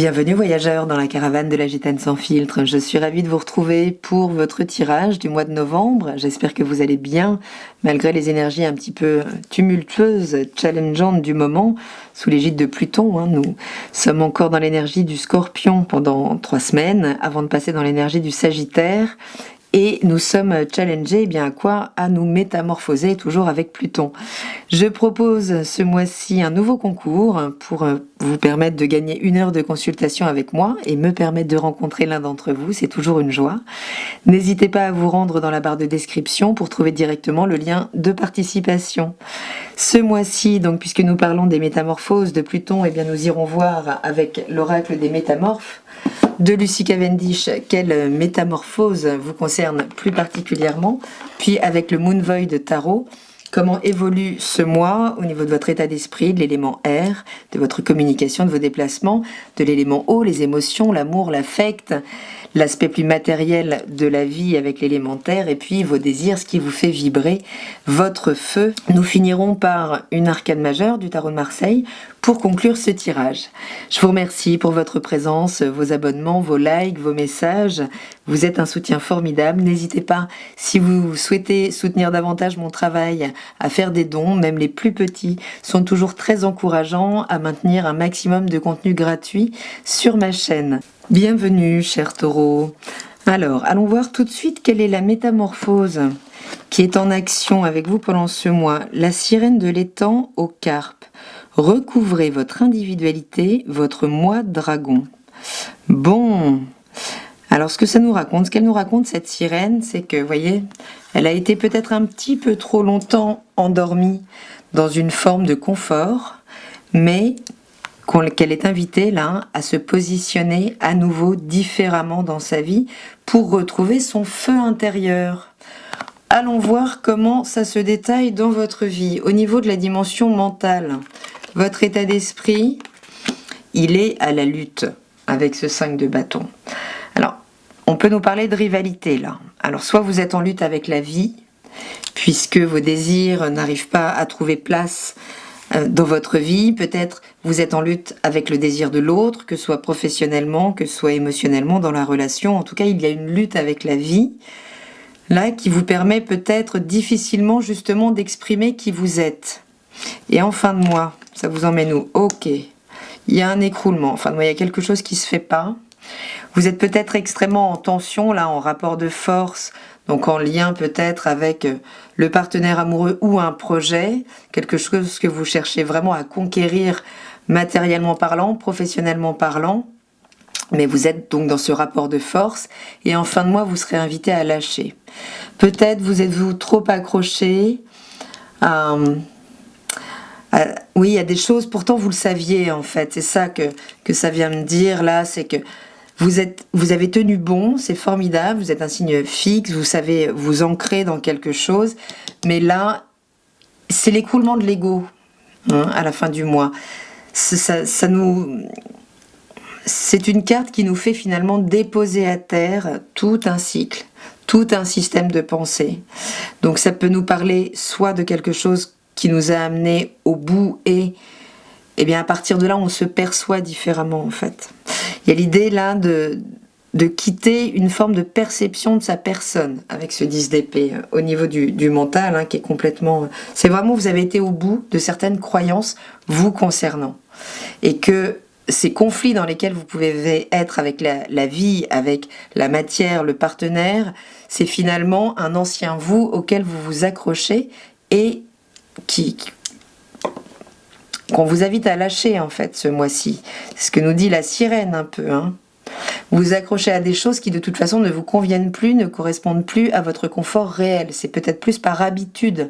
Bienvenue voyageurs dans la caravane de la Gitane sans filtre. Je suis ravie de vous retrouver pour votre tirage du mois de novembre. J'espère que vous allez bien malgré les énergies un petit peu tumultueuses, challengeantes du moment sous l'égide de Pluton. Nous sommes encore dans l'énergie du Scorpion pendant 3 semaines avant de passer dans l'énergie du Sagittaire. Et nous sommes challengés à quoi? À nous métamorphoser, toujours avec Pluton. Je propose ce mois-ci un nouveau concours pour vous permettre de gagner 1 heure de consultation avec moi et me permettre de rencontrer l'un d'entre vous. C'est toujours une joie. N'hésitez pas à vous rendre dans la barre de description pour trouver directement le lien de participation. Ce mois-ci, donc, puisque nous parlons des métamorphoses de Pluton, nous irons voir avec l'oracle des métamorphes de Lucie Cavendish quelle métamorphose vous concerne plus particulièrement, puis avec le Moon Void Tarot, comment évolue ce mois au niveau de votre état d'esprit, de l'élément air, de votre communication, de vos déplacements, de l'élément eau, les émotions, l'amour, l'affect, l'aspect plus matériel de la vie avec l'élémentaire, et puis vos désirs, ce qui vous fait vibrer votre feu. Nous finirons par une arcane majeure du tarot de Marseille pour conclure ce tirage. Je vous remercie pour votre présence, vos abonnements, vos likes, vos messages. Vous êtes un soutien formidable. N'hésitez pas, si vous souhaitez soutenir davantage mon travail, à faire des dons, même les plus petits, sont toujours très encourageants à maintenir un maximum de contenu gratuit sur ma chaîne. Bienvenue, chers taureaux. Alors, allons voir tout de suite quelle est la métamorphose qui est en action avec vous pendant ce mois. La sirène de l'étang au carpe. Recouvrez votre individualité, votre moi dragon. Bon, alors ce que ça nous raconte, ce qu'elle nous raconte cette sirène, c'est que, vous voyez, elle a été peut-être un petit peu trop longtemps endormie dans une forme de confort, mais qu'elle est invitée là à se positionner à nouveau différemment dans sa vie pour retrouver son feu intérieur. Allons voir comment ça se détaille dans votre vie. Au niveau de la dimension mentale, votre état d'esprit, il est à la lutte avec ce 5 de bâton. Alors, on peut nous parler de rivalité là. Alors, soit vous êtes en lutte avec la vie, puisque vos désirs n'arrivent pas à trouver place dans votre vie, peut-être vous êtes en lutte avec le désir de l'autre, que ce soit professionnellement, que ce soit émotionnellement dans la relation. En tout cas, il y a une lutte avec la vie, là, qui vous permet peut-être difficilement justement d'exprimer qui vous êtes. Et en fin de mois, ça vous emmène où? Ok, il y a un écroulement, en fin de mois, il y a quelque chose qui ne se fait pas. Vous êtes peut-être extrêmement en tension, là, en rapport de force, donc en lien peut-être avec le partenaire amoureux ou un projet, quelque chose que vous cherchez vraiment à conquérir matériellement parlant, professionnellement parlant, mais vous êtes donc dans ce rapport de force, et en fin de mois, vous serez invité à lâcher. Peut-être vous êtes-vous trop accroché à... Oui, il y a des choses, pourtant vous le saviez en fait, c'est ça que ça vient me dire là, c'est que vous avez tenu bon, c'est formidable, vous êtes un signe fixe, vous savez vous ancrer dans quelque chose, mais là, c'est l'écroulement de l'ego à la fin du mois. C'est une carte qui nous fait finalement déposer à terre tout un cycle, tout un système de pensée. Donc ça peut nous parler soit de quelque chose qui nous a amené au bout et à partir de là on se perçoit différemment en fait. Il y a l'idée là de quitter une forme de perception de sa personne avec ce 10 d'épée au niveau du mental qui est complètement... C'est vraiment vous avez été au bout de certaines croyances vous concernant et que ces conflits dans lesquels vous pouvez être avec la vie, avec la matière, le partenaire, c'est finalement un ancien vous auquel vous vous accrochez et qu'on vous invite à lâcher en fait ce mois-ci. C'est ce que nous dit la sirène un peu. Vous vous accrochez à des choses qui de toute façon ne vous conviennent plus, ne correspondent plus à votre confort réel. C'est peut-être plus par habitude.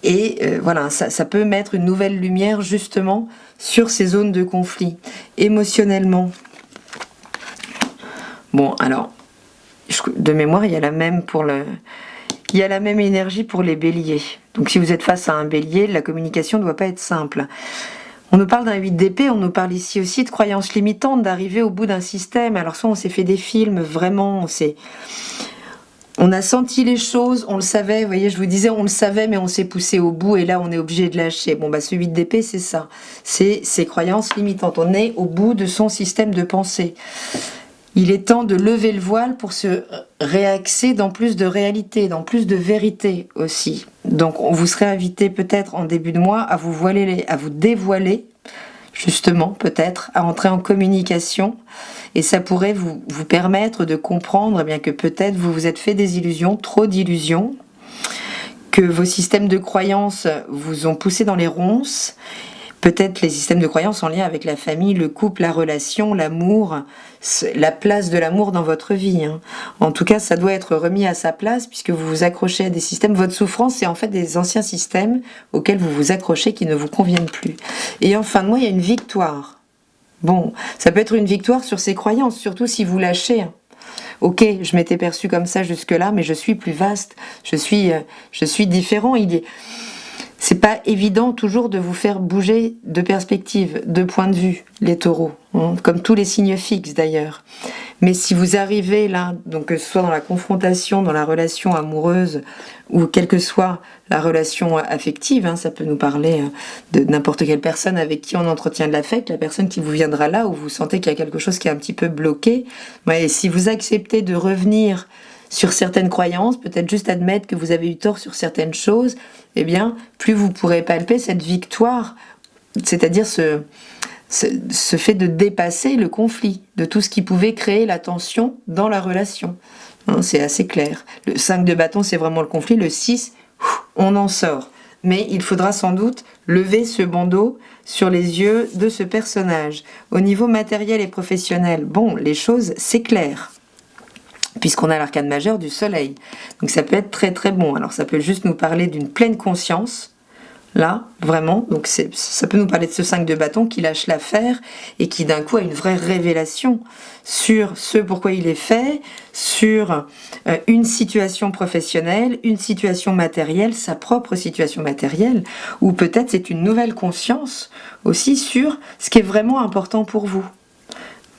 Et voilà, ça peut mettre une nouvelle lumière justement sur ces zones de conflit. Émotionnellement. Bon, alors, de mémoire, il y a la même énergie pour les béliers. Donc si vous êtes face à un bélier, la communication ne doit pas être simple. On nous parle d'un 8 d'épée, on nous parle ici aussi de croyances limitantes, d'arriver au bout d'un système. Alors soit on s'est fait des films, vraiment, On a senti les choses, on le savait, vous voyez, je vous disais, on le savait, mais on s'est poussé au bout, et là, on est obligé de lâcher. Bon, bah, ce 8 d'épée, c'est ça. C'est ces croyances limitantes. On est au bout de son système de pensée. Il est temps de lever le voile pour se réaxer dans plus de réalité, dans plus de vérité aussi. Donc, on vous serait invité peut-être en début de mois à vous dévoiler, justement, peut-être, à entrer en communication. Et ça pourrait vous permettre de comprendre, eh bien, que peut-être vous vous êtes fait des illusions, trop d'illusions, que vos systèmes de croyances vous ont poussé dans les ronces. Peut-être les systèmes de croyances en lien avec la famille, le couple, la relation, l'amour, la place de l'amour dans votre vie. En tout cas, ça doit être remis à sa place puisque vous vous accrochez à des systèmes. Votre souffrance, c'est en fait des anciens systèmes auxquels vous vous accrochez qui ne vous conviennent plus. Et en fin de mois, il y a une victoire. Bon, ça peut être une victoire sur ces croyances, surtout si vous lâchez. Ok, je m'étais perçu comme ça jusque-là, mais je suis plus vaste, je suis différent. C'est pas évident toujours de vous faire bouger de perspective, de point de vue, les taureaux, comme tous les signes fixes d'ailleurs. Mais si vous arrivez là, donc que ce soit dans la confrontation, dans la relation amoureuse, ou quelle que soit la relation affective, ça peut nous parler de n'importe quelle personne avec qui on entretient de l'affect, la personne qui vous viendra là, où vous sentez qu'il y a quelque chose qui est un petit peu bloqué, et si vous acceptez de revenir sur certaines croyances, peut-être juste admettre que vous avez eu tort sur certaines choses, eh bien, plus vous pourrez palper cette victoire, c'est-à-dire ce fait de dépasser le conflit, de tout ce qui pouvait créer la tension dans la relation. C'est assez clair. Le 5 de bâton, c'est vraiment le conflit. Le 6, on en sort. Mais il faudra sans doute lever ce bandeau sur les yeux de ce personnage. Au niveau matériel et professionnel, bon, les choses, c'est clair, puisqu'on a l'arcane majeur du soleil. Donc ça peut être très très bon. Alors ça peut juste nous parler d'une pleine conscience, là, vraiment. Donc ça peut nous parler de ce 5 de bâton qui lâche l'affaire et qui d'un coup a une vraie révélation sur ce pourquoi il est fait, sur une situation professionnelle, une situation matérielle, sa propre situation matérielle, ou peut-être c'est une nouvelle conscience aussi sur ce qui est vraiment important pour vous.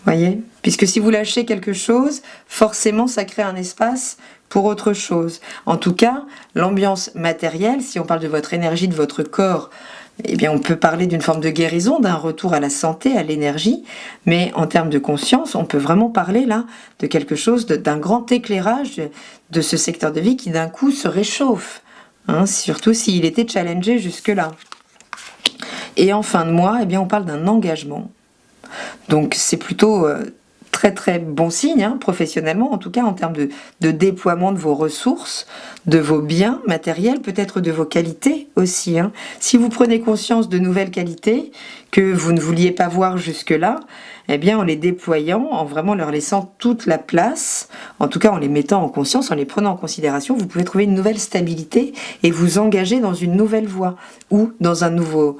Voyez, puisque si vous lâchez quelque chose, forcément ça crée un espace pour autre chose. En tout cas, l'ambiance matérielle, si on parle de votre énergie, de votre corps, eh bien on peut parler d'une forme de guérison, d'un retour à la santé, à l'énergie, mais en termes de conscience, on peut vraiment parler là de quelque chose, d'un grand éclairage de ce secteur de vie qui d'un coup se réchauffe, surtout s'il était challengé jusque-là. Et en fin de mois, eh bien on parle d'un engagement. Donc c'est plutôt très très bon signe, professionnellement, en tout cas en termes de déploiement de vos ressources, de vos biens matériels, peut-être de vos qualités aussi. Si vous prenez conscience de nouvelles qualités que vous ne vouliez pas voir jusque-là, eh bien en les déployant, en vraiment leur laissant toute la place, en tout cas en les mettant en conscience, en les prenant en considération, vous pouvez trouver une nouvelle stabilité et vous engager dans une nouvelle voie ou dans un nouveau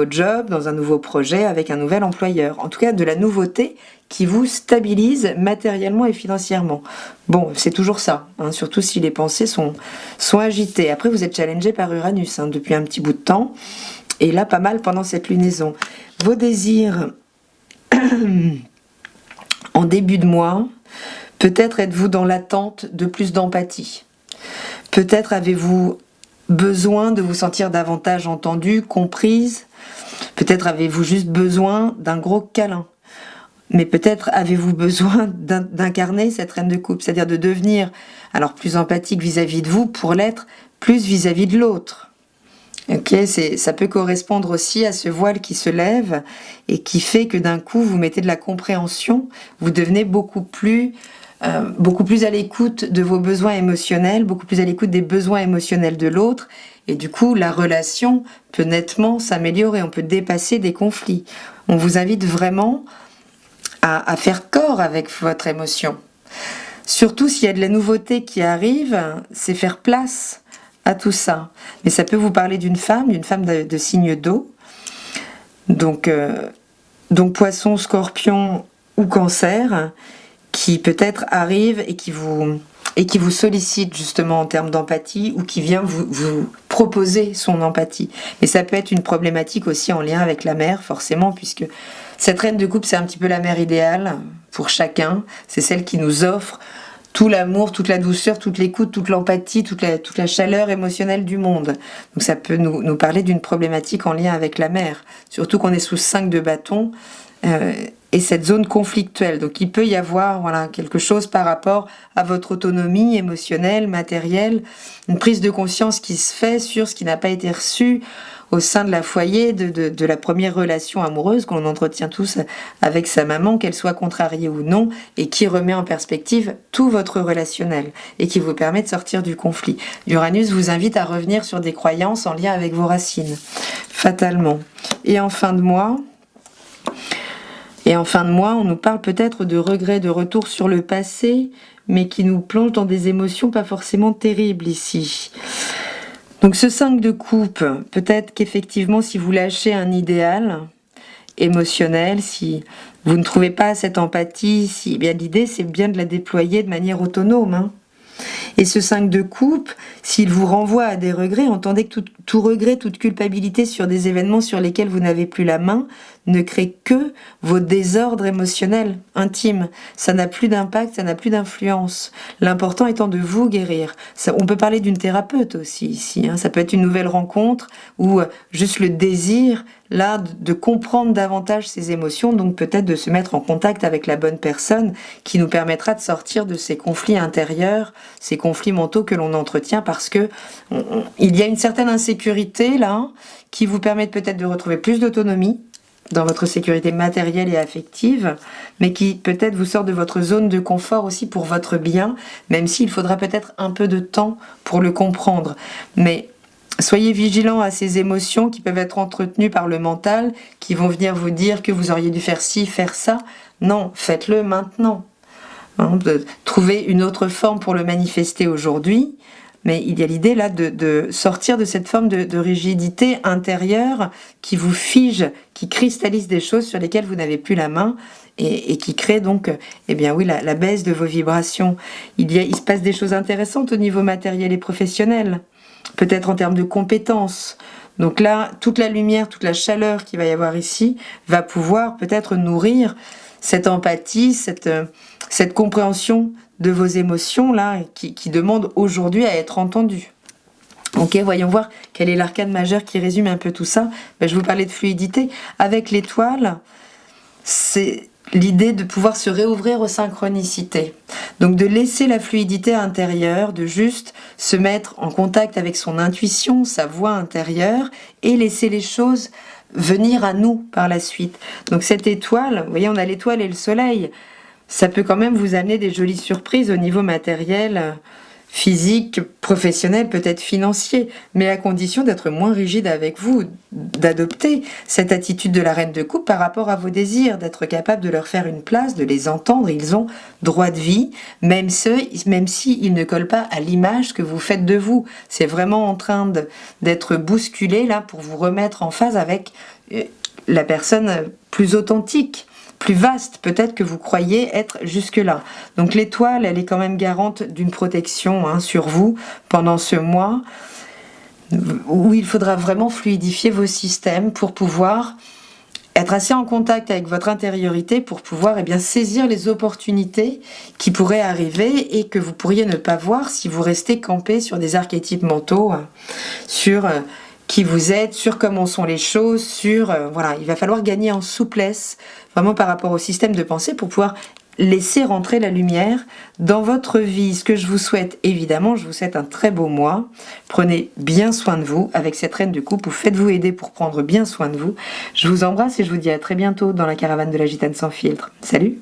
job, dans un nouveau projet avec un nouvel employeur. En tout cas de la nouveauté qui vous stabilise matériellement et financièrement. Bon, c'est toujours ça, surtout si les pensées sont agitées. Après, vous êtes challengé par Uranus depuis un petit bout de temps, et là, pas mal pendant cette lunaison. Vos désirs en début de mois, peut-être êtes-vous dans l'attente de plus d'empathie. Peut-être avez-vous besoin de vous sentir davantage entendue, comprise. Peut-être avez-vous juste besoin d'un gros câlin. Mais peut-être avez-vous besoin d'incarner cette reine de coupe, c'est-à-dire de devenir alors plus empathique vis-à-vis de vous pour l'être plus vis-à-vis de l'autre. Ok, ça peut correspondre aussi à ce voile qui se lève et qui fait que d'un coup vous mettez de la compréhension, vous devenez beaucoup plus à l'écoute de vos besoins émotionnels, beaucoup plus à l'écoute des besoins émotionnels de l'autre, et du coup la relation peut nettement s'améliorer, on peut dépasser des conflits. On vous invite vraiment à faire corps avec votre émotion. Surtout s'il y a de la nouveauté qui arrive, c'est faire place à tout ça. Mais ça peut vous parler d'une femme de signe d'eau. Donc poisson, scorpion ou cancer, qui peut-être arrive et qui vous sollicite justement en termes d'empathie ou qui vient vous proposer son empathie. Et ça peut être une problématique aussi en lien avec la mère, forcément, puisque cette reine de coupe, c'est un petit peu la mère idéale pour chacun. C'est celle qui nous offre tout l'amour, toute la douceur, toute l'écoute, toute l'empathie, toute la chaleur émotionnelle du monde. Donc ça peut nous parler d'une problématique en lien avec la mer, surtout qu'on est sous 5 de bâton et cette zone conflictuelle. Donc il peut y avoir quelque chose par rapport à votre autonomie émotionnelle, matérielle, une prise de conscience qui se fait sur ce qui n'a pas été reçu au sein de la foyer, de la première relation amoureuse qu'on entretient tous avec sa maman, qu'elle soit contrariée ou non, et qui remet en perspective tout votre relationnel et qui vous permet de sortir du conflit. Uranus vous invite à revenir sur des croyances en lien avec vos racines, fatalement. Et en fin de mois, on nous parle peut-être de regrets, de retour sur le passé, mais qui nous plonge dans des émotions pas forcément terribles ici. Donc ce 5 de coupe, peut-être qu'effectivement si vous lâchez un idéal émotionnel, si vous ne trouvez pas cette empathie, si bien l'idée c'est bien de la déployer de manière autonome. Et ce 5 de coupe, s'il vous renvoie à des regrets, entendez que tout regret, toute culpabilité sur des événements sur lesquels vous n'avez plus la main ne crée que vos désordres émotionnels intimes. Ça n'a plus d'impact, ça n'a plus d'influence. L'important étant de vous guérir. On peut parler d'une thérapeute aussi ici. Ça peut être une nouvelle rencontre ou juste le désir là de comprendre davantage ces émotions, donc peut-être de se mettre en contact avec la bonne personne qui nous permettra de sortir de ces conflits intérieurs, ces conflits mentaux que l'on entretient parce que il y a une certaine insécurité là qui vous permet peut-être de retrouver plus d'autonomie dans votre sécurité matérielle et affective, mais qui peut-être vous sort de votre zone de confort aussi pour votre bien, même s'il faudra peut-être un peu de temps pour le comprendre. Mais soyez vigilants à ces émotions qui peuvent être entretenues par le mental, qui vont venir vous dire que vous auriez dû faire ci, faire ça. Non, faites-le maintenant. Trouvez une autre forme pour le manifester aujourd'hui. Mais il y a l'idée là de sortir de cette forme de rigidité intérieure qui vous fige, qui cristallise des choses sur lesquelles vous n'avez plus la main et qui crée donc la baisse de vos vibrations. Il se passe des choses intéressantes au niveau matériel et professionnel, peut-être en termes de compétences. Donc là, toute la lumière, toute la chaleur qu'il va y avoir ici va pouvoir peut-être nourrir cette empathie, cette compréhension de vos émotions là qui demandent aujourd'hui à être entendues. Ok, voyons voir quel est l'arcane majeur qui résume un peu tout ça. Je vous parlais de fluidité. Avec l'étoile, c'est l'idée de pouvoir se réouvrir aux synchronicités. Donc de laisser la fluidité intérieure, de juste se mettre en contact avec son intuition, sa voix intérieure et laisser les choses venir à nous par la suite. Donc cette étoile, vous voyez, on a l'étoile et le soleil. Ça peut quand même vous amener des jolies surprises au niveau matériel, physique, professionnel, peut-être financier, mais à condition d'être moins rigide avec vous, d'adopter cette attitude de la reine de coupe par rapport à vos désirs, d'être capable de leur faire une place, de les entendre. Ils ont droit de vie, même s'ils ne collent pas à l'image que vous faites de vous. C'est vraiment en train d'être bousculé là pour vous remettre en phase avec la personne plus authentique, plus vaste peut-être que vous croyez être jusque-là. Donc l'étoile, elle est quand même garante d'une protection sur vous pendant ce mois où il faudra vraiment fluidifier vos systèmes pour pouvoir être assez en contact avec votre intériorité pour pouvoir saisir les opportunités qui pourraient arriver et que vous pourriez ne pas voir si vous restez campé sur des archétypes mentaux, sur qui vous êtes, sur comment sont les choses, il va falloir gagner en souplesse vraiment par rapport au système de pensée pour pouvoir laisser rentrer la lumière dans votre vie. Ce que je vous souhaite, évidemment, je vous souhaite un très beau mois. Prenez bien soin de vous avec cette reine de coupe ou faites-vous aider pour prendre bien soin de vous. Je vous embrasse et je vous dis à très bientôt dans la caravane de la Gitane sans filtre. Salut!